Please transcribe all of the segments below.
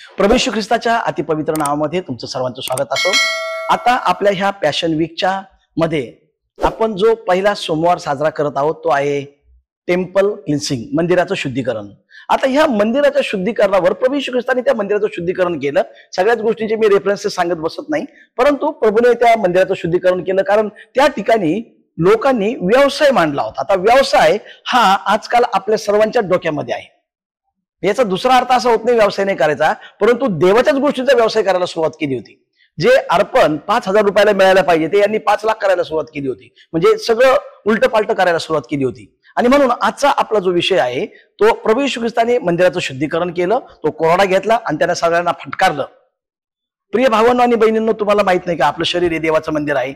प्रभू येशू ख्रिस्ताच्या अतिपवित्र नावामध्ये तुमचं सर्वांचं स्वागत असो। आता आपल्या ह्या पॅशन वीकच्या मध्ये आपण जो पहिला सोमवार साजरा करत आहोत तो आहे टेम्पल क्लिन्सिंग, मंदिराचं शुद्धीकरण। आता ह्या मंदिराच्या शुद्धीकरणावर प्रभू येशू ख्रिस्ताने त्या मंदिराचं शुद्धीकरण केलं। सगळ्याच गोष्टींचे मी रेफरन्सेस सांगत बसत नाही, परंतु प्रभूने त्या मंदिराचं शुद्धीकरण केलं कारण त्या ठिकाणी लोकांनी व्यवसाय मांडला होता। आता व्यवसाय हा आजकाल आपल्या सर्वांच्या डोक्यामध्ये आहे। याचा दुसरा अर्थ असा होत नाही व्यवसाय नाही करायचा, परंतु देवाच्याच गोष्टींचा व्यवसाय करायला सुरुवात केली होती। जे अर्पण 5,000 रुपयाला मिळायला पाहिजे ते यांनी 5 लाख करायला सुरुवात केली होती। म्हणजे सगळं उलट पालट करायला सुरुवात केली होती। आणि म्हणून आजचा आपला जो विषय आहे तो प्रभू येशू ख्रिस्ताने मंदिराचं शुद्धीकरण केलं, तो कोरडा घेतला आणि त्याने सगळ्यांना फटकारलं। प्रिय भावांनो आणि बहिणींनो, तुम्हाला माहित नाही का आपलं शरीर हे देवाचं मंदिर आहे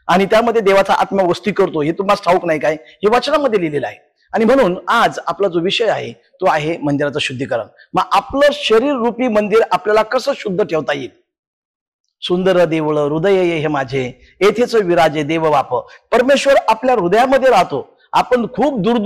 आणि त्यामध्ये देवाचा आत्मा वस्ती करतो, हे तुम्हाला ठाऊक नाही काय? हे वचनामध्ये लिहिलेलं आहे। आणि म्हणून आज आपला जो विषय आहे तो आहे मंदिराचं शुद्धीकरण। मग आपलं शरीर रूपी मंदिर आपल्याला कसं शुद्ध ठेवता येईल? सुंदर देवळ हृदय हे माझे, येथेच विराजे देव बाप। परमेश्वर आपल्या हृदयामध्ये राहतो। आपण खूप दूर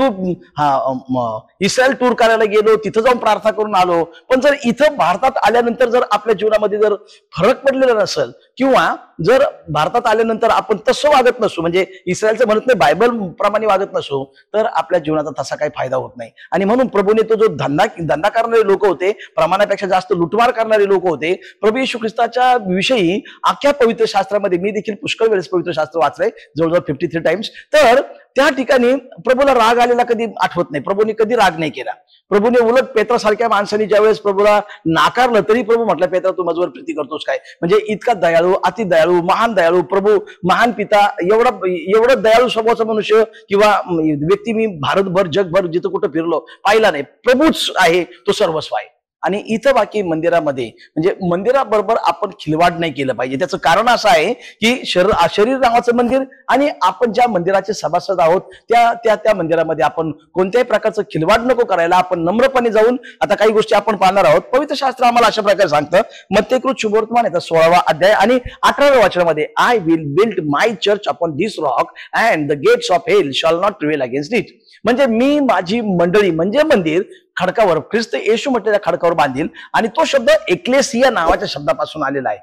इस्रायल टूर करायला गेलो, तिथं जाऊन प्रार्थना करून आलो, पण जर इथं भारतात आल्यानंतर जर आपल्या जीवनामध्ये जर फरक पडलेला नसेल किंवा जर भारतात आल्यानंतर आपण तसं वागत नसू, म्हणजे इस्रायलचं म्हणत नाही बायबल प्रमाणे वागत नसू, तर आपल्या जीवनाचा तसा काही फायदा होत नाही। आणि म्हणून प्रभूने तो जो धंदा करणारे लोक होते, प्रमाणापेक्षा जास्त लुटमार करणारे लोक होते, प्रभू येशू ख्रिस्ताच्या विषयी अख्ख्या पवित्र शास्त्रामध्ये मी देखील पुष्कळ वेळेस पवित्र शास्त्र वाचलंय, जवळजवळ 53 टाइम्स। तर त्या ठिकाणी प्रभूला राग आलेला कधी आठवत नाही, प्रभूने कधी राग नाही केला। प्रभूने उलट पेत्रासारख्या माणसाने ज्यावेळेस प्रभूला नाकारलं तरी प्रभू म्हटलं, पेत्रा तू माझ्यावर प्रीती करतोस काय? म्हणजे इतका दयाळू, अति दयाळू, महान दयाळू प्रभू, महान पिता, एवढं दयाळू स्वभावाचा मनुष्य किंवा व्यक्ती मी भारतभर जगभर जिथं कुठं फिरलो पाहिला नाही। प्रभूच आहे तो सर्वस्व आहे। आणि इथं बाकी मंदिरामध्ये म्हणजे मंदिराबरोबर आपण खिलवाड नाही केलं पाहिजे। त्याचं कारण असं आहे की शरीर नावाचं मंदिर आणि आपण ज्या मंदिराचे सभासद आहोत त्या मंदिरामध्ये आपण कोणत्याही प्रकारचं खिलवाड नको करायला। आपण नम्रपणे जाऊन आता काही गोष्टी आपण पाहणार आहोत। पवित्र शास्त्र आम्हाला अशा प्रकारे सांगतं, मत्तेकृत शुभवर्तमान याचा 16वा अध्याय आणि 18व्या वचनामध्ये, I will build my church upon this rock and the gates of hell shall not prevail against it. म्हणजे मी माझी मंडळी म्हणजे मंदिर खडकावर, ख्रिस्त येशू म्हटलेल्या खडकावर बांधील। आणि तो शब्द एक्लेसिया नावाच्या शब्दापासून आलेला आहे,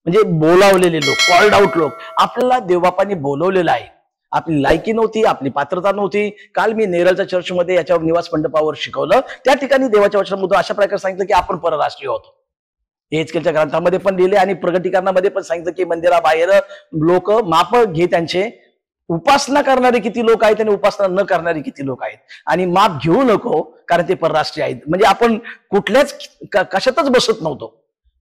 म्हणजे बोलावलेले लोक, कॉल्ड आउट लोक। आपल्याला देवबापांनी बोलवलेलं आहे। आपली लायकी नव्हती, आपली पात्रता नव्हती। काल मी नेरळच्या चर्चमध्ये याच्यावर निवास मंडपावर शिकवलं, त्या ठिकाणी देवाच्या वचनामधून अशा प्रकारे सांगितलं की आपण परराष्ट्रीय होतो। एचकेलच्या ग्रंथामध्ये पण लिहिले आणि प्रगटीकरणामध्ये पण सांगितलं की मंदिराबाहेर लोक माप घे त्यांचे, उपासना करणारे किती लोक आहेत आणि उपासना न करणारे किती लोक आहेत, आणि माप घेऊ नको कारण ते परराष्ट्रीय आहेत। म्हणजे आपण कुठल्याच कशातच बसत नव्हतो,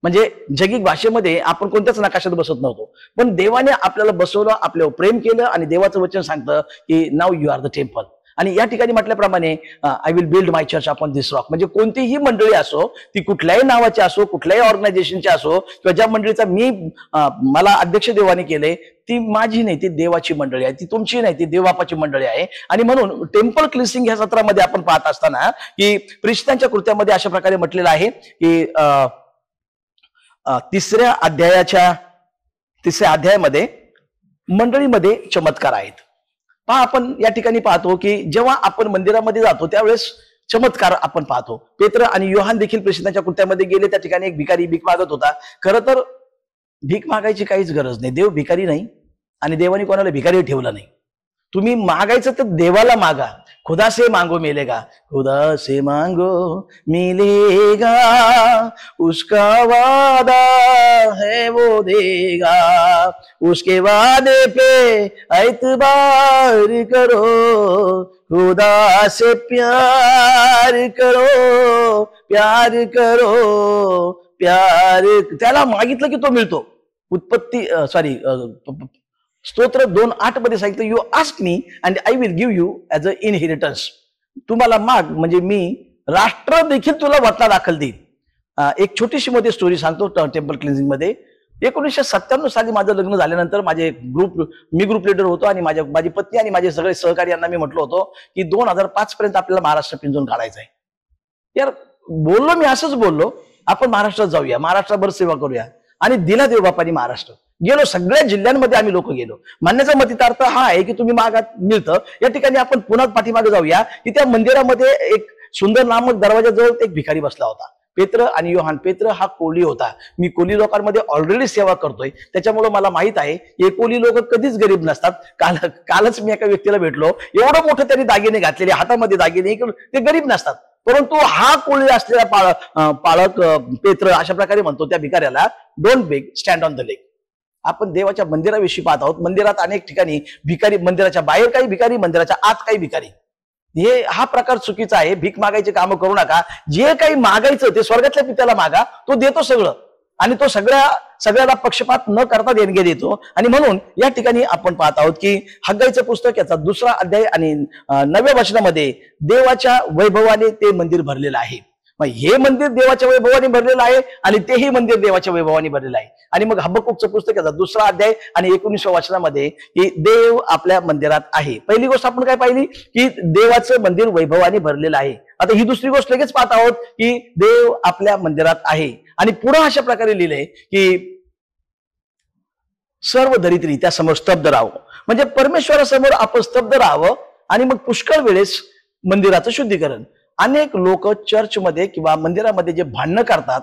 म्हणजे जगिक भाषेमध्ये आपण कोणत्याच नकाशात बसत नव्हतो, पण देवाने आपल्याला बसवलं, आपल्यावर प्रेम केलं आणि देवाचं वचन सांगतं की now you are the temple. आणि या ठिकाणी म्हटल्याप्रमाणे I will build my church upon this rock, म्हणजे कोणतीही मंडळी असो, ती कुठल्याही नावाची असो, कुठल्याही ऑर्गनायझेशनची असो, किंवा ज्या मंडळीचा मला अध्यक्ष देवाने केले, ती माझी नाही, ती देवाची मंडळी आहे, ती तुमची नाही, ती देवबापाची मंडळी आहे। आणि म्हणून टेम्पल क्लिन्सिंग ह्या सत्रामध्ये आपण पाहत असताना की प्रेषितांच्या कृत्यामध्ये अशा प्रकारे म्हटलेलं आहे की 3ऱ्या अध्यायामध्ये मंडळीमध्ये चमत्कार आहेत। आपण या ठिकाणी पाहतो की जेव्हा आपण मंदिरामध्ये जातो त्यावेळेस चमत्कार आपण पाहतो। पेत्र आणि योहान देखील प्रेषितांच्या कृत्यामध्ये गेले, त्या ठिकाणी एक भिकारी भीक मागत होता। खरं तर भीक मागायची काहीच गरज नाही, देव भिकारी नाही आणि देवाने कोणाला भिकारी ठेवलं नाही। तुम्ही मागायचं तर देवाला मागा, खुदा से मांगो मिलेगा, खुदा से मांगो मिलेगा, उसका वादा है वो देगा, उसके वादे पे एतबार करो, खुदा से प्यार करो, प्यार करो, प्यार। त्याला मागितलं की तो मिळतो। स्तोत्र 2:8 मध्ये सांगितलं, you ask me and I will give you as a inheritance. तुम्हाला माग म्हणजे मी राष्ट्र देखील तुला वतना दाखल देईल। एक छोटीशी मध्ये स्टोरी सांगतो टेम्पल क्लिन्सिंग मध्ये। 1997 साली माझं लग्न झाल्यानंतर मी ग्रुप लीडर होतो आणि माझी पत्नी आणि माझे सगळे सहकारी यांना मी म्हटलं होतो की 2005 पर्यंत आपल्याला महाराष्ट्र पिंजून काढायचं आहे। यार बोललो, मी असंच बोललो, आपण महाराष्ट्रात जाऊया, महाराष्ट्राभर सेवा करूया। आणि दिला देवबापांनी महाराष्ट्र। गेलो, सगळ्या जिल्ह्यांमध्ये आम्ही लोक गेलो। म्हणण्याचा मतितार्थ हा आहे की तुम्ही मागात मिळतं। या ठिकाणी आपण पुन्हा पाठीमागे जाऊया की त्या मंदिरामध्ये एक सुंदर नामक दरवाजाजवळ एक भिकारी बसला होता। पेत्र आणि योहान, पेत्र हा कोली होता. मी कोली लोकांमध्ये ऑलरेडी सेवा करतोय, त्याच्यामुळे मला माहित आहे हे कोली लोक कधीच गरीब नसतात. कालच मी एका व्यक्तीला भेटलो, एवढं मोठं त्यांनी दागिने घातलेले, हातामध्ये दागिने, ते गरीब नसतात. परंतु हा कोळी असलेला पाळक पेत्र अशा प्रकारे म्हणतो त्या भिकाऱ्याला, don't beg, stand on the leg. आपण देवाच्या मंदिराविषयी पाहत आहोत. मंदिरात अनेक ठिकाणी भिकारी, मंदिराच्या बाहेर काही भिकारी, मंदिराच्या आत काही भिकारी. हा प्रकार चुकीचा आहे. भीक मागायचे काम करू नका. जे काही मागायचं ते स्वर्गातल्या पित्याला मागा, तो देतो सगळं, आणि तो सगळ्याला पक्षपात न करता देणगे देतो. आणि म्हणून या ठिकाणी आपण पाहत आहोत की हग्गाईचं पुस्तक याचा 2रा अध्याय आणि 9व्या वचनामध्ये देवाच्या वैभवाने ते मंदिर भरलेलं आहे. मग हे मंदिर देवाच्या वैभवाने भरलेलं आहे आणि तेही मंदिर देवाच्या वैभवाने भरलेलं आहे. आणि मग हबक्कूकचं पुस्तक याचा 2रा अध्याय आणि 19व्या वचनामध्ये की देव आपल्या मंदिरात आहे. पहिली गोष्ट आपण काय पाहिली की देवाचं मंदिर वैभवाने भरलेलं आहे. आता ही दुसरी गोष्ट लगेच पाहत आहोत की देव आपल्या मंदिरात आहे. आणि पुढे अशा प्रकारे लिहिलंय की सर्व दरिद्री त्या समोर स्तब्ध राहावं. म्हणजे परमेश्वरासमोर आपण स्तब्ध राहावं. आणि मग पुष्कळ वेळेस मंदिराचं शुद्धीकरण. अनेक लोक चर्चमध्ये किंवा मंदिरामध्ये जे भांडणं करतात,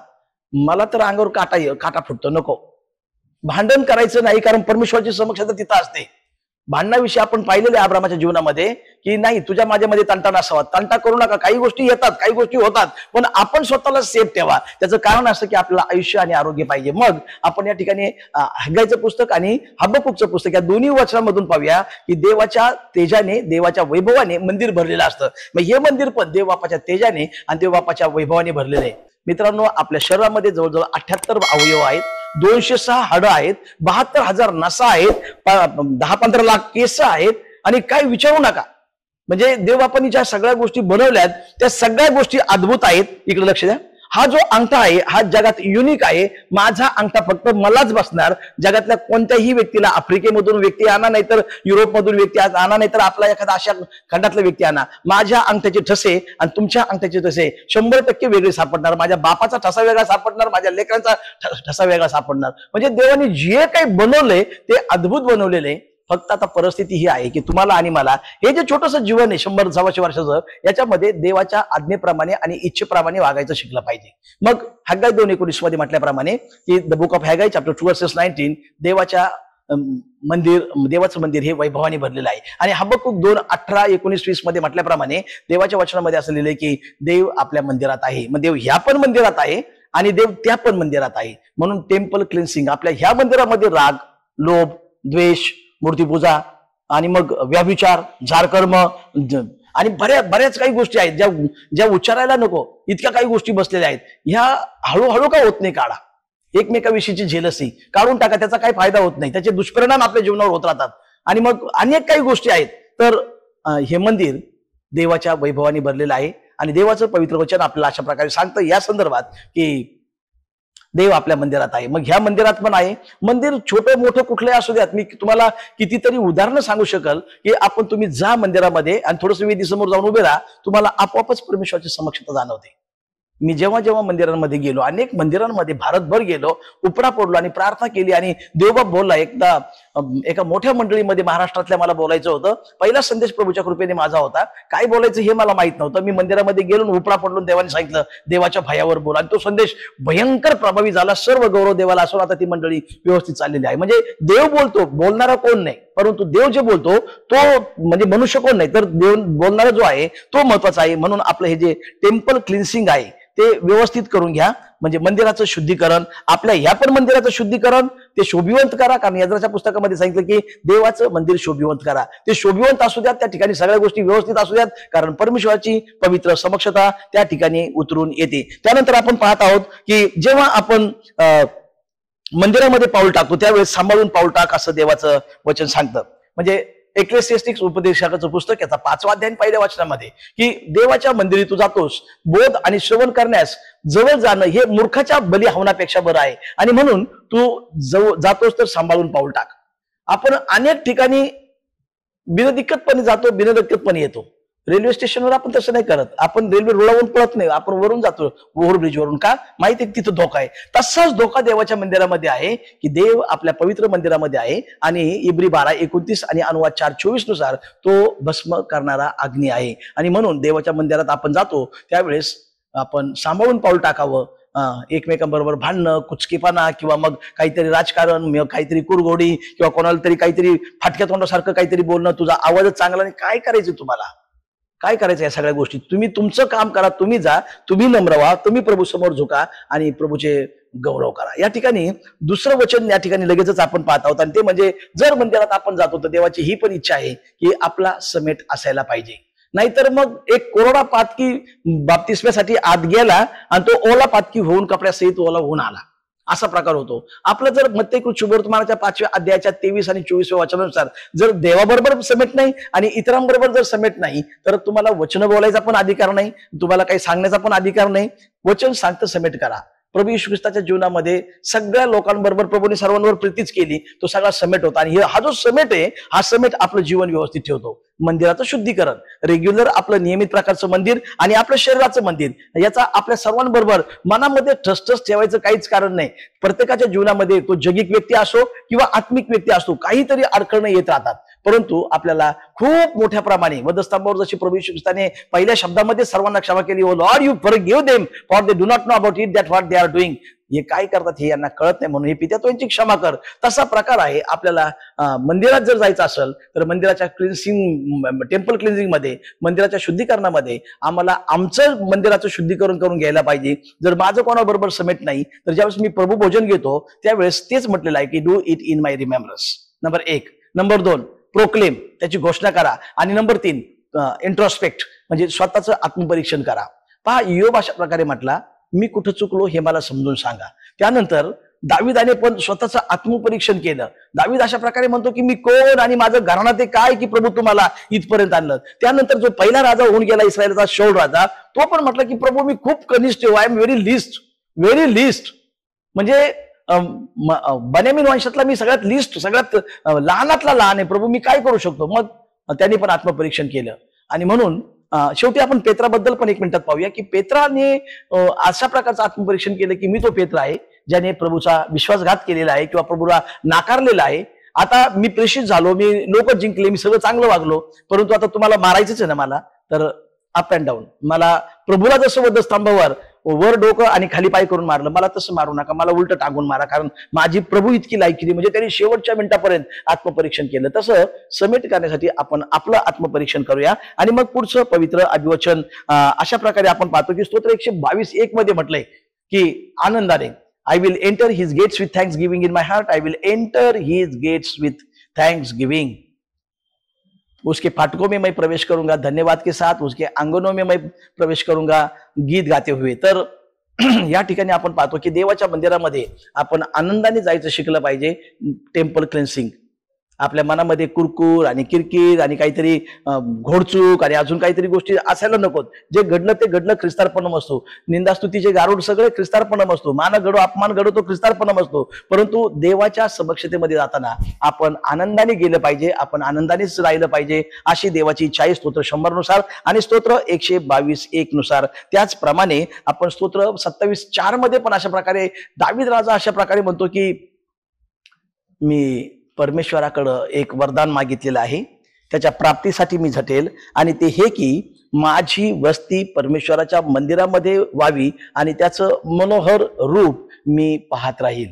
मला तर अंगावर काटा फुटतो. नको भांडण करायचं नाही, कारण परमेश्वराची समक्षता तिथं असते. भांडणाविषयी आपण पाहिलेले अब्रामाच्या जीवनामध्ये की नाही, तुझ्या माझ्यामध्ये तंटा नसावा, तंटा करू नका. काही गोष्टी येतात, काही गोष्टी होतात, पण आपण स्वतःला सेफ ठेवा. त्याचं कारण असं की आपल्याला आयुष्य आणि आरोग्य पाहिजे. मग आपण या ठिकाणी हग्गाईचं पुस्तक आणि हबक्कूकचं पुस्तक या दोन्ही वचनांमधून पाहूया की देवाच्या तेजाने, देवाच्या वैभवाने मंदिर भरलेलं असतं. मग हे मंदिर पण देव बापाच्या तेजाने आणि देव बापाच्या वैभवाने भरलेलं आहे. मित्रांनो, आपल्या शरीरामध्ये जवळजवळ 78 अवयव आहेत, 206 हाडं आहेत, 72,000 नसा आहेत, 10-15 लाख केस आहेत, आणि काय विचारू नका. म्हणजे देवबापांनी ज्या सगळ्या गोष्टी बनवल्यात त्या सगळ्या गोष्टी अद्भुत आहेत. इकडे लक्ष द्या. हा जो अंगठा आहे हा जगात युनिक आहे. माझा अंगठा फक्त मलाच बसणार. जगातल्या कोणत्याही व्यक्तीला, आफ्रिकेमधून व्यक्ती आणा, नाहीतर युरोपमधून व्यक्ती आणा, नाहीतर आपला एखादा अशा खंडातला व्यक्ती आणा, माझ्या अंगठ्याचे ठसे आणि तुमच्या अंगठ्याचे ठसे 100% वेगळे सापडणार. माझ्या बापाचा ठसा वेगळा सापडणार, माझ्या लेकरांचा ठसा वेगळा सापडणार. म्हणजे देवाने जे काही बनवलंय ते अद्भुत बनवलेले. फक्त आता परिस्थिती ही आहे की तुम्हाला आणि मला हे जे छोटंसं जीवन आहे 100-125 वर्षाचं, याच्यामध्ये देवाच्या आज्ञेप्रमाणे आणि इच्छेप्रमाणे वागायचं शिकलं पाहिजे. मग हग्गाई 2:19 मध्ये म्हटल्याप्रमाणे की द बुक ऑफ हग्गाई चॅप्टर 2:19 देवाचं मंदिर हे वैभवाने भरलेलं आहे. आणि हबक्कूक 2:18-19-20 मध्ये म्हटल्याप्रमाणे देवाच्या वचनामध्ये असं लिहिलंय की देव आपल्या मंदिरात आहे. मग देव ह्या पण मंदिरात आहे आणि देव त्या पण मंदिरात आहे. म्हणून टेम्पल क्लिन्सिंग, आपल्या ह्या मंदिरामध्ये राग, लोभ, द्वेष, मूर्तीपूजा आणि मग व्यभिचार, झारकर्म आणि बऱ्याच काही गोष्टी आहेत ज्या उच्चारायला नको इतक्या काही गोष्टी बसलेल्या आहेत. ह्या हळूहळू का होत नाही काढा. एकमेकाविषयीची जेलसी काढून टाका, त्याचा काही फायदा होत नाही, त्याचे दुष्परिणाम आपल्या जीवनावर होत राहतात. आणि मग अनेक काही गोष्टी आहेत. तर हे मंदिर देवाच्या वैभवाने भरलेलं आहे. आणि देवाचं पवित्र वचन आपल्याला अशा प्रकारे सांगतं या संदर्भात की देव आपल्या मंदिरात आहे. मग ह्या मंदिरात पण आहे. मंदिर छोटं मोठं कुठलंही असू द्यात. मी तुम्हाला कितीतरी उदाहरणं सांगू शकल की तुम्ही जा मंदिरामध्ये आणि थोडंसं वेदीसमोर जाऊन उभे राहा, तुम्हाला आपोआपच परमेश्वराची समक्षता जाणवते. मी जेव्हा मंदिरांमध्ये गेलो, अनेक मंदिरांमध्ये भारतभर गेलो, उपडा पडलो आणि प्रार्थना केली. आणि देवबाप बोलला. एकदा एका मोठ्या मंडळीमध्ये महाराष्ट्रातल्या मला बोलायचं होतं. पहिला संदेश प्रभूच्या कृपेने माझा होता. काय बोलायचं हे मला माहित नव्हतं. मी मंदिरामध्ये गेलो, उपडा पडलो, देवाने सांगितलं देवाच्या भयावर बोला. आणि तो संदेश भयंकर प्रभावी झाला. सर्व गौरव देवाला असून आता ती मंडळी व्यवस्थित चाललेली आहे. म्हणजे देव बोलतो, बोलणारा कोण नाही, परंतु देव जे बोलतो तो म्हणजे मनुष्य कोण नाही, तर देव बोलणारा जो आहे तो महत्वाचा आहे. म्हणून आपलं हे जे टेम्पल क्लिन्सिंग आहे ते व्यवस्थित करून घ्या. म्हणजे मंदिराचं शुद्धीकरण, आपल्या ह्या पण मंदिराचं शुद्धीकरण, ते शोभिवंत करा. कारण यात्राच्या पुस्तकामध्ये सांगितलं की देवाचं मंदिर शोभिवंत करा. ते शोभिवंत असू द्यात, त्या ठिकाणी सगळ्या गोष्टी व्यवस्थित असू द्यात, कारण परमेश्वराची पवित्र समक्षता त्या ठिकाणी उतरून येते. त्यानंतर आपण पाहत आहोत की जेव्हा आपण मंदिरामध्ये पाऊल टाकतो त्यावेळेस सांभाळून पाऊल टाक असं देवाचं वचन सांगतं. म्हणजे एक्लेसियास्टिक्स उपदेशाचं पुस्तक याचा 5वा अध्याय 1 वचनामध्ये की देवाच्या मंदिरी तू जातोस, बोध आणि श्रवण करण्यास जवळ जाणं हे मूर्खाच्या बली हवनापेक्षा बरं आहे. आणि म्हणून तू जातोस तर सांभाळून पाऊल टाक. आपण अनेक ठिकाणी बिनदिक्कतपणे जातो, बिनदिक्कतपणे येतो. रेल्वे स्टेशनवर आपण तसं नाही करत. आपण रेल्वे रुळावून पळत नाही, आपण वरून जातो, ओव्हरब्रिजवरून. का? माहिती आहे तिथं धोका आहे. तसाच धोका देवाच्या मंदिरामध्ये आहे की देव आपल्या पवित्र मंदिरामध्ये आहे. आणि इब्री 12:29 आणि अनुवाद 4:24 नुसार तो भस्म करणारा अग्नी आहे. आणि म्हणून देवाच्या मंदिरात आपण जातो त्यावेळेस आपण सांभाळून पाऊल टाकावं. एकमेकांबरोबर भांडणं, कुचकीपणा किंवा मग काहीतरी राजकारण, काहीतरी कुरघोडी किंवा कोणाला तरी काहीतरी फाटक्या तोंडासारखं काहीतरी बोलणं, तुझा आवाजच चांगला नाही, काय करायचं तुम्हाला? काय करायचं या सगळ्या गोष्टी? तुम्ही तुमचं काम करा, तुम्ही जा, तुम्ही नम्र व्हा, तुम्ही प्रभू समोर झुका आणि प्रभूचे गौरव करा. या ठिकाणी दुसरं वचन या ठिकाणी लगेचच आपण पाहत आहोत, आणि ते म्हणजे जर मंदिरात आपण जातो तर देवाची ही पण इच्छा आहे की आपला समेट असायला पाहिजे. नाहीतर मग एक कोरडा पातकी बाप्तिस्म्यासाठी आत गेला आणि तो ओला पातकी होऊन कपड्यासहित ओला होऊन आला, असा प्रकार होतो. आपलं जर मत्तेकृत शुभवर्तमानाच्या 5व्या अध्यायाच्या 23 आणि 24व्या वचनानुसार जर देवाबरोबर समेट नाही आणि इतरांबरोबर जर समेट नाही, तर तुम्हाला वचन बोलायचा पण अधिकार नाही, तुम्हाला काही सांगण्याचा पण अधिकार नाही. वचन सांगतं समेट करा. प्रभू येशू ख्रिस्ताच्या जीवनामध्ये सगळ्या लोकांबरोबर प्रभूने सर्वांवर प्रीतीच केली, तो सगळा समेट होता. आणि हा जो समेट आहे, हा समेट आपलं जीवन व्यवस्थित ठेवतो. मंदिराचं शुद्धीकरण, रेग्युलर आपलं नियमित प्रकारचं मंदिर आणि आपलं शरीराचं मंदिर, याचा आपल्या सर्वांबरोबर मनामध्ये ठसठस ठेवायचं काहीच कारण नाही. प्रत्येकाच्या जीवनामध्ये तो जगिक व्यक्ती असो किंवा आत्मिक व्यक्ती असो, काहीतरी अडचणी येत राहतात. परंतु आपल्याला खूप मोठ्या प्रमाणे वधस्तंभावर जशी प्रभू येशू ख्रिस्ताने पहिल्या शब्दामध्ये सर्वांना क्षमा केली, oh Lord you forgive them for they do not know about it that what they are doing. हे काय करतात हे यांना कळत नाही, म्हणून हे पित्या तू यांची क्षमा कर. तसा प्रकार आहे. आपल्याला मंदिरात जर जायचं असेल तर मंदिराच्या क्लिन्सिंग, टेम्पल क्लिन्सिंग मध्ये, मंदिराच्या शुद्धीकरणामध्ये आम्हाला आमचं मंदिराचं शुद्धीकरण करून घ्यायला पाहिजे. जर माझं कोणाबरोबर समेट नाही, तर ज्यावेळेस मी प्रभू भोजन घेतो त्यावेळेस तेच म्हटलेलं आहे की do it in my remembrance. Number 1. Number 2, proclaim, त्याची घोषणा करा. आणि नंबर 3, इंट्रोस्पेक्ट, म्हणजे स्वतःचं आत्मपरीक्षण करा. पहा, योब अशा प्रकारे म्हटला, मी कुठं चुकलो हे मला समजून सांगा. त्यानंतर दाविदाने पण स्वतःचं आत्मपरीक्षण केलं. दावीद अशा प्रकारे म्हणतो की मी कोण आणि माझं घराणं ते काय की प्रभू तुम्हाला इथपर्यंत आणलं. त्यानंतर जो पहिला राजा होऊन गेला इस्रायलचा, शौल राजा, तो पण म्हटलं की प्रभू मी खूप कनिष्ठ, आय एम व्हेरी लिस्ट. म्हणजे बेन्यामीन वंशातला मी सगळ्यात लिस्ट, सगळ्यात लहानातला लहान आहे, प्रभू मी काय करू शकतो. मग त्यांनी पण आत्मपरीक्षण केलं. आणि म्हणून शेवटी आपण पेत्राबद्दल पण 1 मिनिटात पाहूया की पेत्राने अशा प्रकारचं आत्मपरीक्षण केलं की मी तो पेत्र आहे ज्याने प्रभूचा विश्वासघात केलेला आहे किंवा प्रभूला नाकारलेला आहे. आता मी प्रेषित झालो, मी लोक जिंकले, मी सगळं चांगलं वागलो, परंतु आता तुम्हाला मारायचंच आहे ना मला, तर अप अँड डाऊन. मला प्रभूला जसं वधस्तंभावर वर डोकं आणि खाली पाय करून मारलं, मला तसं मारू नका, मला उलट टाकून मारा, कारण माझी प्रभू इतकी लायकी नाही. म्हणजे त्यांनी शेवटच्या मिनिटापर्यंत आत्मपरीक्षण केलं. तसं समेट करण्यासाठी आपण आपलं आत्मपरीक्षण करूया. आणि मग पुढचं पवित्र अभिवचन अशा प्रकारे आपण पाहतो की स्तोत्र 122:1 मध्ये म्हटलंय की आनंदाने, I will enter his gates with thanksgiving in my heart, I will enter his gates with thanksgiving. उसके फाटकों में मैं प्रवेश करूंगा धन्यवाद के साथ, उसके आंगनों में मैं प्रवेश करूंगा गीत गाते हुए. तर या ठिकाणी आपण पाहतो की देवाच्या मंदिरामध्ये आपण आनंदाने जायचं शिकलं पाहिजे. टेम्पल क्लेन्सिंग, आपल्या मनामध्ये कुरकुर आणि किरकिर आणि काहीतरी घोडचूक आणि अजून काहीतरी गोष्टी असायला नकोत. जे घडलं ते घडलं, ख्रिस्तार्पणम असतो. निंदास्तुतीचे गारुड सगळे ख्रिस्तार्पणम असतो. मान घडो, अपमान घडो, तो ख्रिस्तार्पणम असतो. परंतु देवाच्या समक्षतेमध्ये जाताना आपण आनंदाने गेलं पाहिजे, आपण आनंदानेच राहिलं पाहिजे, अशी देवाची इच्छा आहे स्तोत्र 100 नुसार आणि स्तोत्र 122:1 नुसार. त्याचप्रमाणे आपण स्तोत्र 27:4 मध्ये पण अशा प्रकारे दावीद राजा अशा प्रकारे म्हणतो की मी परमेश्वराकडं एक वरदान मागितलेलं आहे, त्याच्या प्राप्तीसाठी मी झटेल, आणि ते हे की माझी वस्ती परमेश्वराच्या मंदिरामध्ये व्हावी आणि त्याचं मनोहर रूप मी पाहत राहील.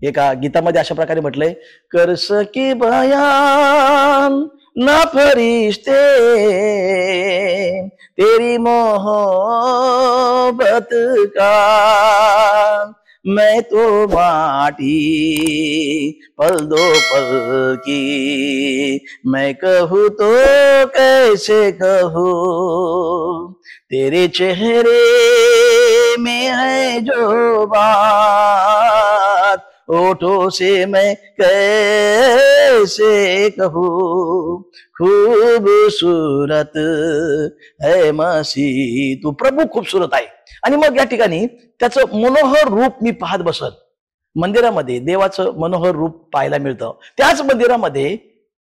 एका गीतामध्ये अशा प्रकारे म्हटलंय, कर सके बयान ना फरिश्ते तेरी मोहब्बत का, मैं तो माटी पल दो पल की, मैं कहूँ तो कैसे कहूँ, तेरे चेहरे में है जो बात, होठों से मैं कैसे कहूँ, खूबसूरत है मसीह तू. प्रभू खूबसूरत आहे. आणि मग या ठिकाणी त्याचं मनोहर रूप मी पाहत बसत. मंदिरामध्ये देवाचं मनोहर रूप पाहायला मिळतं. त्याच मंदिरामध्ये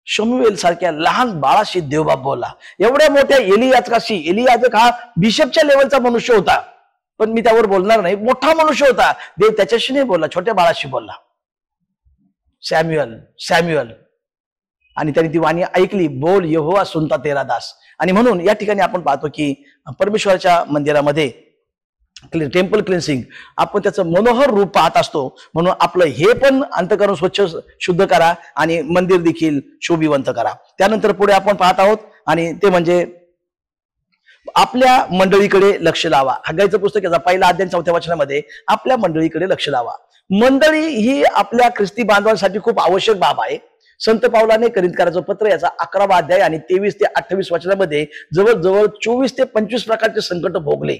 शमूएल सारख्या लहान बाळाशी देवबाप बोलला. एवढ्या मोठ्या एलियाजकाशी, एलियाजक हा बिशपच्या लेवलचा मनुष्य होता, पण मी त्यावर बोलणार नाही, मोठा मनुष्य होता. देव त्याच्याशी नाही बोलला, छोट्या बाळाशी बोलला, सॅम्युअल. आणि त्यांनी ती वाणी ऐकली, बोल यहोवा सुनता तेरा दास. आणि म्हणून या ठिकाणी आपण पाहतो की परमेश्वराच्या मंदिरामध्ये टेम्पल क्लिन्सिंग, आपण त्याचं मनोहर रूप पाहत असतो. म्हणून आपलं हे पण अंतःकरण स्वच्छ शुद्ध करा आणि मंदिर देखील शोभिवंत करा. त्यानंतर पुढे आपण पाहत आहोत आणि ते म्हणजे आपल्या मंडळीकडे लक्ष लावा. हग्गाईचं पुस्तक याचा पहिला अध्याय 4व्या वचनामध्ये आपल्या मंडळीकडे लक्ष लावा. मंडळी ही आपल्या ख्रिस्ती बांधवांसाठी खूप आवश्यक बाब आहे. संत पावलाने करिंथकरांचं पत्र याचा 11वा अध्याय आणि 23 ते 28 वचनामध्ये जवळजवळ 24 ते 25 प्रकारचे संकट भोगले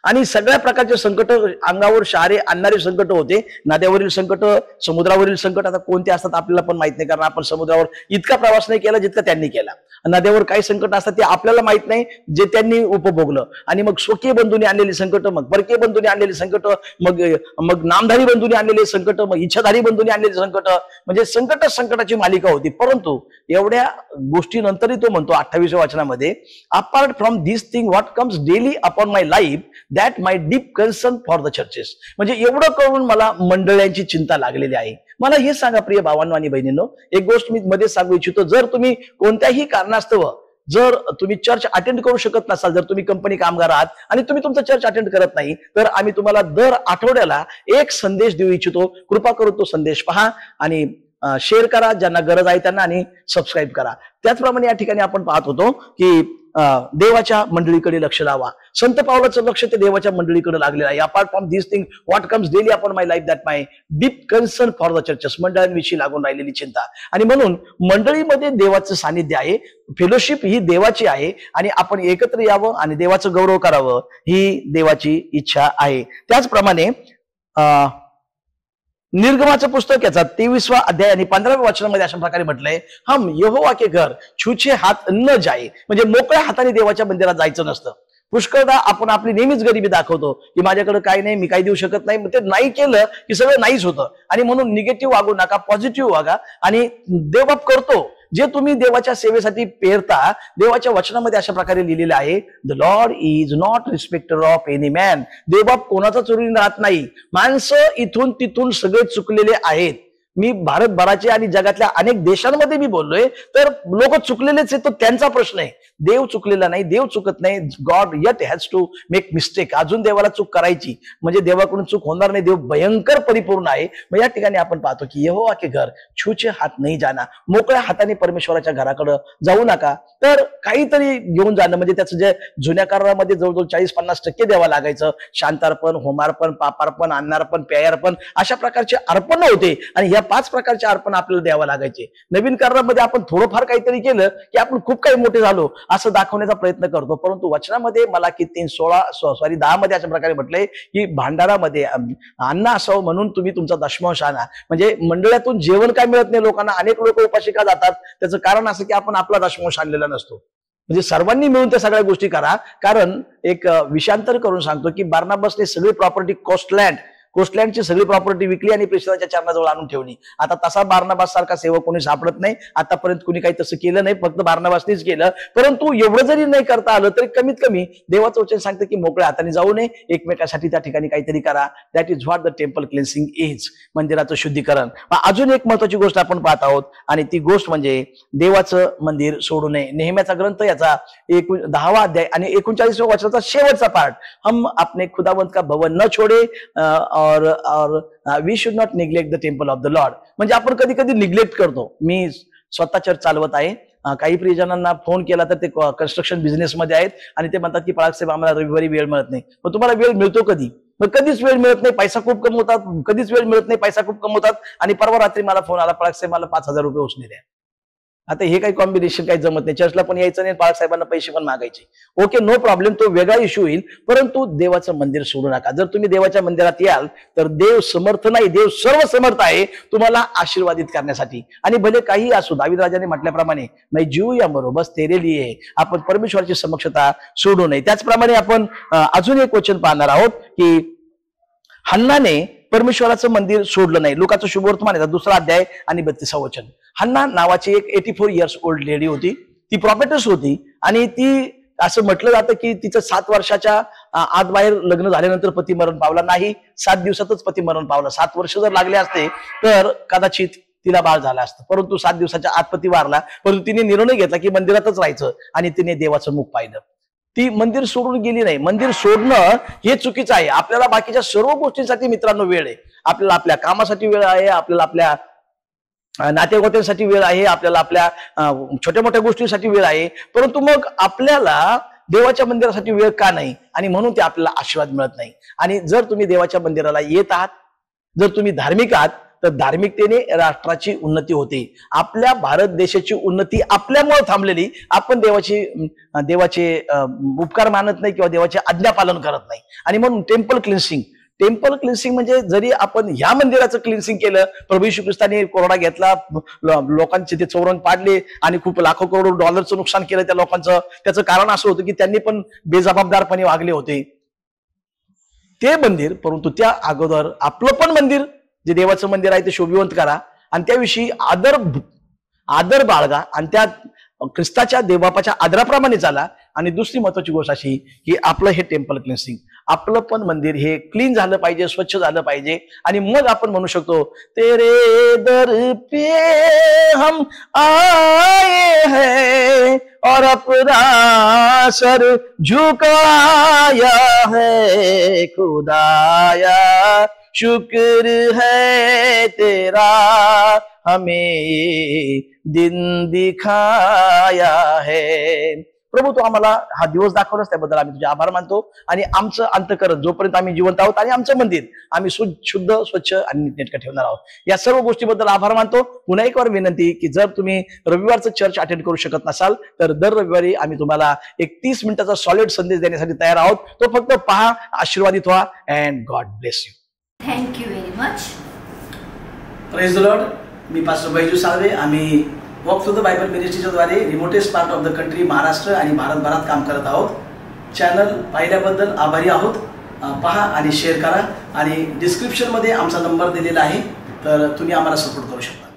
आणि सगळ्या प्रकारचे संकट अंगावर शहारे आणणारे संकट होते. नद्यावरील संकट, समुद्रावरील संकट, आता कोणते असतात आपल्याला पण माहित नाही, कारण आपण समुद्रावर इतका प्रवास नाही केला जितका त्यांनी केला. नद्यावर काही संकट असतात ते आपल्याला माहित नाही, जे त्यांनी उपभोगलं. आणि मग स्वकीय बंधूंनी आणलेली संकट, मग परकीय बंधूंनी आणलेली संकट, मग नामधारी बंधूंनी आणलेले संकट, मग इच्छाधारी बंधूंनी आणलेली संकट, म्हणजे संकटाची मालिका होती. परंतु एवढ्या गोष्टीनंतरही तो म्हणतो 28व्या वचनामध्ये, apart from this thing what comes daily upon my life that my deep concern for the churches. म्हणजे एवढं करून मला मंडळांची चिंता लागलेली आहे. मला हे सांगा प्रिय भावांनो आणि बहिणींनो, एक गोष्ट मी मध्ये सांगू इच्छितो. जर तुम्ही कोणत्याही कारणास्तव जर तुम्ही चर्च अटेंड करू शकत नसाल, जर तुम्ही कंपनी कामगार आहात आणि तुम्ही तुमचं चर्च अटेंड करत नाही, तर आम्ही तुम्हाला दर आठवड्याला एक संदेश देऊ इच्छितो. कृपा करून तो संदेश पहा आणि शेअर करा ज्यांना गरज आहे त्यांना, आणि सबस्क्राईब करा. त्याचप्रमाणे या ठिकाणी आपण पाहत होतो की देवाच्या मंडळीकडे लक्ष लावा. संत पावलाचं लक्ष ते देवाच्या मंडळीकडे लागलेलं आहे. Apart from this thing what comes daily upon my life that my deep concern for the churches. मंडळांविषयी लागून राहिलेली चिंता. आणि म्हणून मंडळीमध्ये देवाचं सानिध्य आहे, फेलोशिप ही देवाची आहे आणि आपण एकत्र यावं आणि देवाचं गौरव करावं ही देवाची इच्छा आहे. त्याचप्रमाणे निर्गमाचं पुस्तक याचा 23वा अध्याय आणि 15व्या वचनामध्ये अशा प्रकारे म्हटलंय, हम यहोवा के घर छूछे हात न जाए. म्हणजे मोकळ्या हाताने देवाच्या मंदिरात जायचं नसतं. पुष्कळदा आपण आपली नेहमीच गरिबी दाखवतो की माझ्याकडे काही नाही, मी काही देऊ शकत नाही. ते नाही केलं की सगळं नाहीच होतं. आणि म्हणून निगेटिव्ह वागू नका, पॉझिटिव्ह वागा आणि देवबाप करतो. जे तुम्ही देवाच्या सेवेसाठी पेरता, देवाच्या वचनामध्ये अशा प्रकारे लिहिलेलं आहे, the Lord is not respecter of any man. देवबाप कोणाचा चोरीने राहत नाही. माणसं इथून तिथून सगळे चुकलेले आहेत. मी भारतभराचे आणि जगातल्या अनेक देशांमध्ये मी बोललोय, तर लोक चुकलेलेच आहेत. तो त्यांचा प्रश्न आहे. देव चुकलेला नाही, देव चुकत नाही. God yet has to make mistake. अजून देवाला चूक करायची म्हणजे देवाकडून चूक होणार नाही. देव भयंकर परिपूर्ण आहे. मग या ठिकाणी आपण पाहतो की यहोवा के घर छूचे हात नाही जाना. मोकळ्या हाताने परमेश्वराच्या घराकडे जाऊ नका. तर काहीतरी घेऊन जाणं, म्हणजे त्याचं जे जुन्या करारामध्ये जवळजवळ 40-50% द्यावं लागायचं. शांतार्पण, होमार्पण, पापार्पण, अन्नार्पण, पेयार्पण अशा प्रकारचे अर्पण होते आणि या 5 प्रकारचे अर्पण आपल्याला द्यावं लागायचे. नवीन करारामध्ये आपण थोडंफार काहीतरी केलं की आपण खूप काही मोठे झालो असं दाखवण्याचा प्रयत्न करतो. परंतु वचनामध्ये मला की 10 मध्ये अशा प्रकारे म्हटलंय की भांडारामध्ये अन्न असावं म्हणून तुम्ही तुमचा दशमांश आणा. म्हणजे मंडळातून जेवण काय मिळत नाही लोकांना. अनेक लोक उपाशी का जातात, त्याचं कारण असं की आपण आपला दशमांश आणलेला नसतो. म्हणजे सर्वांनी मिळून त्या सगळ्या गोष्टी करा. कारण एक विषयांतर करून सांगतो की बार्नाबासने सगळी प्रॉपर्टी कोस्टलँडची सगळी प्रॉपर्टी विकली आणि प्रेषणाच्या चरणाजवळ आणून ठेवली. आता तसा बार्नाबास सारखा सेवक कोणी सापडत नाही. आतापर्यंत कोणी काही तसं केलं नाही, फक्त बार्नाबासनीच केलं. परंतु एवढं जरी नाही करता आलं तरी कमीत कमी देवाचं वचन सांगतं की मोकळ्या हाताने जाऊ नये, एकमेकासाठी त्या ठिकाणी काहीतरी करा. That is what the temple cleansing is. मंदिराचं शुद्धीकरण. अजून एक महत्वाची गोष्ट आपण पाहत आहोत आणि ती गोष्ट म्हणजे देवाचं मंदिर सोडू नये. नेहम्याचा ग्रंथ याचा 10वा अध्याय आणि 39व्या वचनाचा शेवटचा पार्ट, हम अपने खुदावंत का भवन न छोडे और we should not neglect the temple of the Lord. म्हणजे आपण कधी कधी निग्लेक्ट करतो. मी स्वतः चर्च चालवत आहे. काही प्रियजनांना फोन केला तर ते कन्स्ट्रक्शन बिझनेस मध्ये आहेत आणि ते म्हणतात की पराग साहेब आम्हाला रविवारी वेळ मिळत नाही. मग तुम्हाला वेळ मिळतो कधी? मग कधीच वेळ मिळत नाही, पैसा खूप कमवतात. कधीच वेळ मिळत नाही, पैसा खूप कमवतात. आणि परवा रात्री मला फोन आला, पराग साहेब मला 5,000 रुपये उसने द्या. आता हे काही कॉम्बिनेशन काही जमत नाही. चर्चला पण यायचं नाही, बाळासाहेबांना साहेबांना पैसे पण मागायचे. ओके, नो प्रॉब्लेम, तो वेगळा इश्यू होईल. परंतु देवाचं मंदिर सोडू नका. जर तुम्ही देवाच्या मंदिरात याल तर देव समर्थ नाही, देव सर्व समर्थ आहे तुम्हाला आशीर्वादित करण्यासाठी. आणि भले काही असू, दावीद राजाने म्हटल्याप्रमाणे मैं जीव या मरो बस तेरे लिए. आपण परमेश्वराची समक्षता सोडू नये. त्याचप्रमाणे आपण अजून एक वचन पाहणार आहोत की हन्नाने परमेश्वराचं मंदिर सोडलं नाही. लुकाचं शुभवर्तमान याचा 2रा अध्याय आणि 32वा वचन. हन्ना नावाची एक 84 इयर्स ओल्ड लेडी होती. ती प्रॉफेटस होती आणि ती असं म्हटलं जातं की तिचं 7 वर्षाच्या आत बाहेर लग्न झाल्यानंतर पती मरण पावला नाही. 7 दिवसातच पती मरण पावला. 7 वर्ष जर लागले असते तर कदाचित तिला बाळ झालं असतं. परंतु 7 दिवसाच्या आत पती वारला. परंतु तिने निर्णय घेतला की मंदिरातच राहायचं आणि तिने देवाचं मुख पाहिलं. ती मंदिर सोडून गेली नाही. मंदिर सोडणं हे चुकीचं आहे. आपल्याला बाकीच्या सर्व गोष्टींसाठी मित्रांनो वेळ आहे. आपल्याला आपल्या कामासाठी वेळ आहे, आपल्याला आपल्या नातेवाईकांसाठी वेळ आहे, आपल्याला आपल्या छोट्या मोठ्या गोष्टींसाठी वेळ आहे. परंतु मग आपल्याला देवाच्या मंदिरासाठी वेळ का नाही? आणि म्हणून ते आपल्याला आशीर्वाद मिळत नाही. आणि जर तुम्ही देवाच्या मंदिराला येत आहात, जर तुम्ही धार्मिक आहात, तर धार्मिकतेने राष्ट्राची उन्नती होते. आपल्या भारत देशाची उन्नती आपल्यामुळे थांबलेली. आपण देवाचे उपकार मानत नाही किंवा देवाचे आज्ञा पालन करत नाही. आणि म्हणून टेम्पल क्लिन्सिंग म्हणजे जरी आपण ह्या मंदिराचं क्लिन्सिंग केलं, प्रभू येशू ख्रिस्ताने कोरडा घेतला, लोकांचे ते चौरंग पाडले आणि खूप लाखो करोड डॉलरचं नुकसान केलं त्या लोकांचं. त्याचं कारण असं होतं की त्यांनी पण बेजबाबदारपणे वागले होते ते मंदिर. परंतु त्या अगोदर आपलं पण मंदिर, जे देवाचं मंदिर आहे, ते शोभिवंत करा आणि त्याविषयी आदर बाळगा आणि त्या ख्रिस्ताच्या देवबापाच्या आदराप्रमाणे चाला. आणि दुसरी महत्वाची गोष्ट अशी की आपलं हे टेम्पल क्लिन्सिंग, आपलं पण मंदिर हे क्लीन झालं पाहिजे, स्वच्छ झालं पाहिजे. आणि मग आपण म्हणू शकतो, तेरे दर पे हम आए हैं और अपना सर झुकाया है, खुदाया शुक्र है तेरा, हमें दिन दिखाया है. प्रभू, तू आम्हाला हा दिवस दाखवलास, त्याबद्दल आम्ही तुझे आभार मानतो. आणि आमचं अंतःकरण जोपर्यंत आम्ही जिवंत आहोत आणि आमचं मंदिर आम्ही शुद्ध, स्वच्छ आणि नीटनेटकं ठेवणार आहोत. या सर्व गोष्टीबद्दल आभार मानतो. पुन्हा एक वार विनंती की जर तुम्ही रविवारचं चर्च अटेंड करू शकत नसाल, तर दर रविवारी आम्ही तुम्हाला एक 30 मिनिटाचा सॉलिड संदेश देण्यासाठी तयार आहोत. तो फक्त पहा, आशीर्वादित व्हा. And God bless you. Thank you very much. Praise the Lord. Me pastor Byju's Salve. आम्ही वॉक थ्रू द बायबल मिनिस्ट्रीच्या द्वारे remotest part of the country Maharashtra आणि भारतभरात काम करत आहोत. चॅनल पाहिल्याबद्दल आभारी आहोत. पहा आणि शेअर करा. आणि डिस्क्रिप्शनमध्ये आमचा नंबर दिलेला आहे, तर तुम्ही आम्हाला सपोर्ट करू शकता.